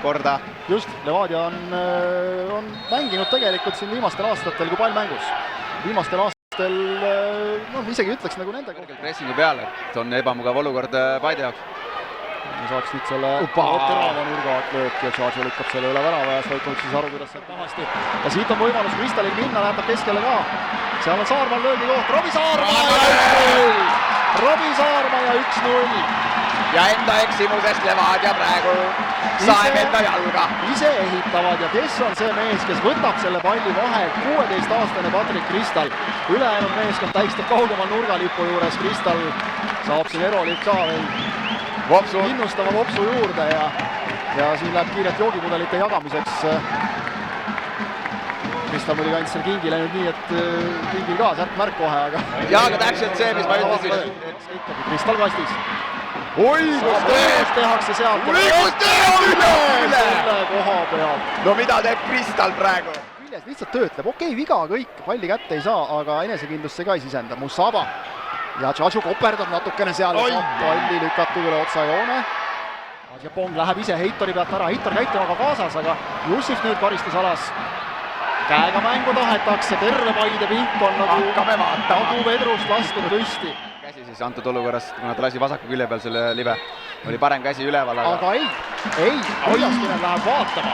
korda. Just, Levadia on mänginud tegelikult siin viimastel aastatel kui pallmängus. Viimastel aastatel, isegi ütleks nagu nende kohta. Pressingu peale, et on ebamugav olukord Paide jaoks. Saaks nüüd selle terava nurgaat löök ja Tšaatšo lükkab selle üle värava ja Stoikov siis aru, kuidas sealt pahasti. Ja siit on võimalus Kristalil minna, lähetab keskele ka. Seal on Saarmal löögi koht, Robbie Saarma ja 1-0! Robbie Saarma ja 1-0! Ja enda eksimusest Levadia praegu saeb enda jalga. Ise ehitavad ja kes on see mees, kes võtab selle palli vahelt, 16-aastane Patrik Kristal. Ülejäänud meeskond tähistab kaugemal nurgalipu juures, Kristal saab siin Erolilt ka veel innustava vopsu juurde ja siin läheb kiiret joogimudelite jagamiseks. Kristal muidugi andis selle kingile nüüd nii, et kingil ka särkmärk kohe, aga... Ja, aga täpselt see, mis ma ütlesin. Ikkagi Kristal kastis. Õigus tehakse sealt. Õigus tehakse üle koha peal. No mida teeb Kristal praegu? Küljes lihtsalt töötleb. Okei, viga kõik, palli kätte ei saa, aga enesekindlust see ka ei sisenda. Musaba. Ja Tšaatšo koperdab natukene seal, palli lükatud üle otsajoone. Asjapong läheb ise Heitori pealt ära, Heitor käib temaga kaasas, aga Jussif nüüd karistusalas. Käega mängu tahetakse, terve Paide pink on nagu vedrust lastud tõesti. Käsi siis antud olukorras, kuna ta lasi vasaku külje peal selle libe, oli parem käsi üleval, aga ei, Oilaskinen läheb vaatama.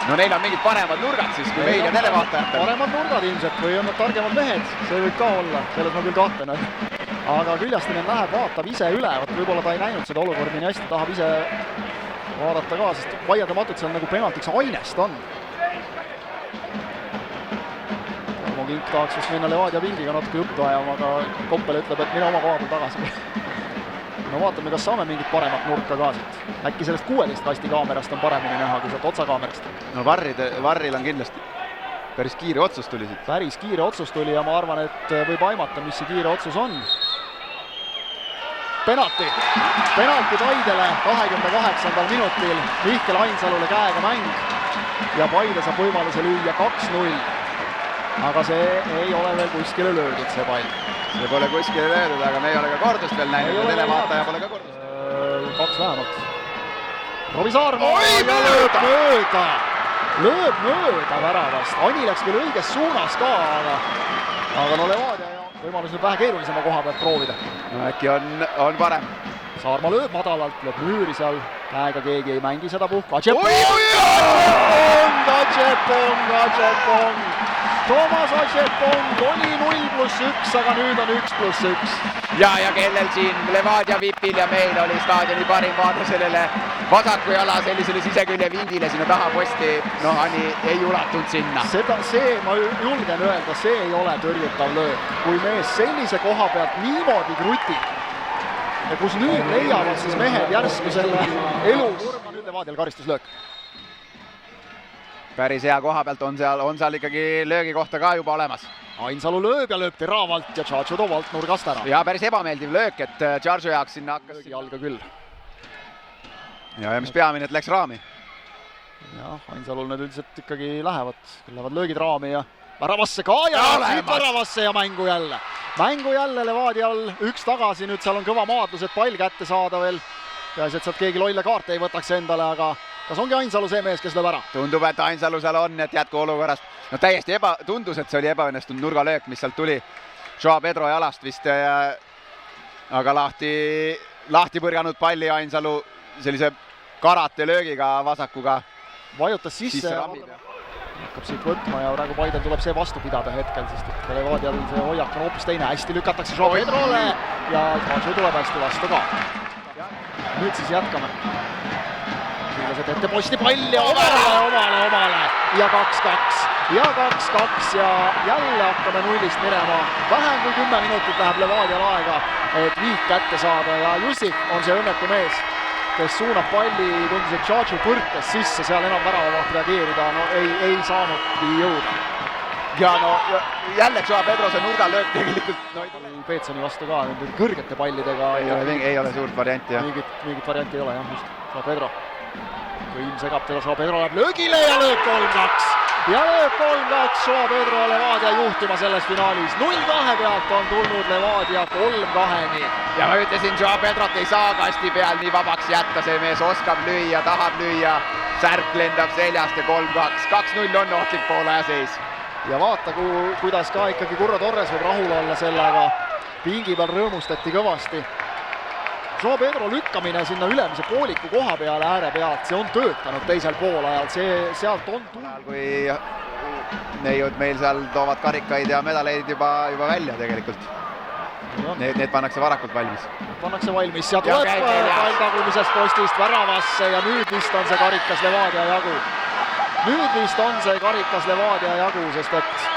No neil on mingid paremad nurgad siis, kui meil ja televaatajad. Paremad nurgad ilmselt või on nad targemad mehed, see võib ka olla, selles ma küll kahtlen. Aga Küljastinen läheb, vaatab ise üle, võib-olla ta ei näinud seda olukorda nii hästi, tahab ise vaadata ka, sest vaieldamatult seal nagu penaltiks ainest on. Tarmo Kink tahaks vist minna Levadia pingiga natuke juttu ajama, aga Koppel ütleb, et mine oma koha peal tagasi. No vaatame, kas saame mingit paremat nurka ka siit. Äkki sellest 16 kasti kaamerast on paremini näha kui sealt otsakaamerast. No Varril on kindlasti päris kiire otsus tuli siit. Päris kiire otsus tuli ja ma arvan, et võib aimata, mis see kiire otsus on. Penalti Paidele 28. minutil. Mihkel Ainsalule käega mäng ja Paide saab võimaluse lüüa 2-0. Aga see ei ole veel kuskile löödud, see pall. See pole kuskile löödud, aga me ei ole ka kordust veel näinud ja televaataja pole ka kordust. 2 vähemalt. Robbie Saarma lööb mööda väravast. Ani läks küll õiges suunas ka, aga no Levadia ja võimalus nüüd vähe keerulisema koha pealt proovida. No äkki on parem. Saarma lööb madalalt, lööb müüri seal, käega keegi ei mängi seda puhku. Atšepong! Toomas Atšepong oli 0+1, aga nüüd on 1+1. Ja kellel siin Levadia vipil ja meil oli staadioni parim vaade sellele vasaku jala sellisele sisekülje vingile sinna taha posti. No Ani ei ulatunud sinna. See, ma julgen öelda, see ei ole tõrjutav löök. Kui mees sellise koha pealt niimoodi krutib ja kus nüüd leiavad siis mehed järsku selle elu kurma, nüüd Levadial karistuslöök. Päris hea koha pealt on seal ikkagi löögi kohta ka juba olemas. Ainsalu lööb ja lööb teravalt ja Tšaatšo toob alt nurgast ära. Ja päris ebameeldiv löök, et Tšaatšo jaoks sinna hakkas jalga küll. Ja mis peamine, et läks raami. Jah, Ainsalul need üldiselt ikkagi lähevad löögid raami ja väravasse ka ja väravasse ja mängu jälle. Mängu jälle Levadial 1 tagasi, nüüd seal on kõva maadlus, et pall kätte saada veel. Peaasi, et sealt keegi lolle kaarte ei võtaks endale, aga kas ongi Ainsalu see mees, kes lööb ära? Tundub, et Ainsalu seal on, et jätku olukorrast. No täiesti tundus, et see oli ebaõnnestunud nurgalöök, mis sealt tuli Joao Pedro jalast vist, aga lahti põrganud palli Ainsalu sellise karate löögiga vasakuga. Vajutas sisse ja hakkab siit võtma ja praegu Paidel tuleb see vastu pidada hetkel, sest et Levadial see hoiak on hoopis teine. Hästi lükatakse Joao Pedrole ja Tšaatšo tuleb hästi vastu ka. Nüüd siis jätkame. Silased ette posti palli omale ja 2-2 ja 2-2 ja jälle hakkame nullist minema. Vähem kui 10 minutit läheb Levadial aega, et viik kätte saada ja Jussif on see õnnetu mees, kes suunab palli, tundis, et Tšaatšo põrkas sisse, seal enam väravavaht reageerida, no ei saanudki jõuda. Ja no jälle Joao Pedrose nurgalöök tegelikult Peetsoni vastu ka kõrgete pallidega. Ei ole suurt varianti, jah. Mingit varianti ei ole, jah, just. Joao Pedro. Võim segab teda, Joao Pedro läheb löögile ja lööb 3-2. Ja lööb 3-2 Joao Pedro Levadia juhtima selles finaalis. 0-2 pealt on tulnud Levadia 3-2-ni. Ja ma ütlesin, Joao Pedrot ei saa kasti peal nii vabaks jätta, see mees oskab lüüa, tahab lüüa. särk lendab seljast ja 3-2, 2-0 on ohtlik poolaja seis. ja vaata, kuidas ka ikkagi Curro Torres võib rahul olla sellega, pingi peal rõõmustati kõvasti. Joao Pedro lükkamine sinna ülemise pooliku koha peale ääre pealt, see on töötanud teisel poolajal, sealt on tulnud. Kui neiud meil seal toovad karikaid ja medaleid juba välja tegelikult. Need pannakse varakult valmis. Pannakse valmis ja tuleb pall tagumisest postist väravasse ja nüüd vist on see karikas Levadia jagu. Nüüd vist on see karikas Levadia jagu, sest et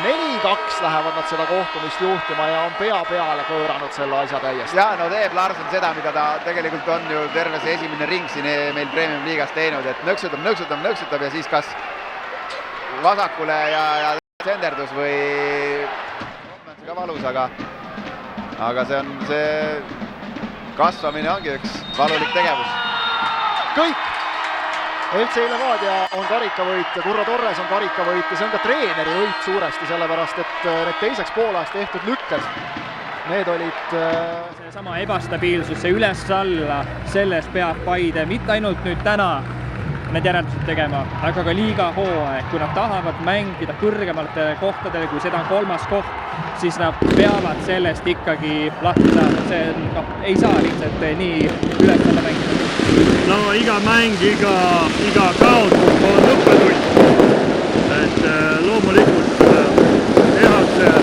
4-2 lähevad nad seda kohtumist juhtima ja on pea peale pööranud selle asja täiesti. Ja no teeb Larsen seda, mida ta tegelikult on ju terve see esimene ring siin meil Premium liigas teinud, et nõksutab ja siis kas vasakule ja senderdus või ka valus, aga see kasvamine ongi üks valulik tegevus. Kõik! FC Levadia on karikavõit ja Curro Torres on karikavõit ja see on ka treeneri võit suuresti, sellepärast et need teiseks poolajaks tehtud lükkes, need olid seesama ebastabiilsus, see üles-alla, sellest peab Paide mitte ainult nüüd täna need järeldused tegema, aga ka liiga hooaeg, kui nad tahavad mängida kõrgematele kohtadele, kui seda on 3. koht, siis nad peavad sellest ikkagi lahti saada, see ei saa lihtsalt nii üles-alla mängida. No iga mäng, iga kaotus on õppetund, et loomulikult tehakse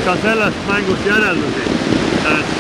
ka sellest mängust järeldusi, et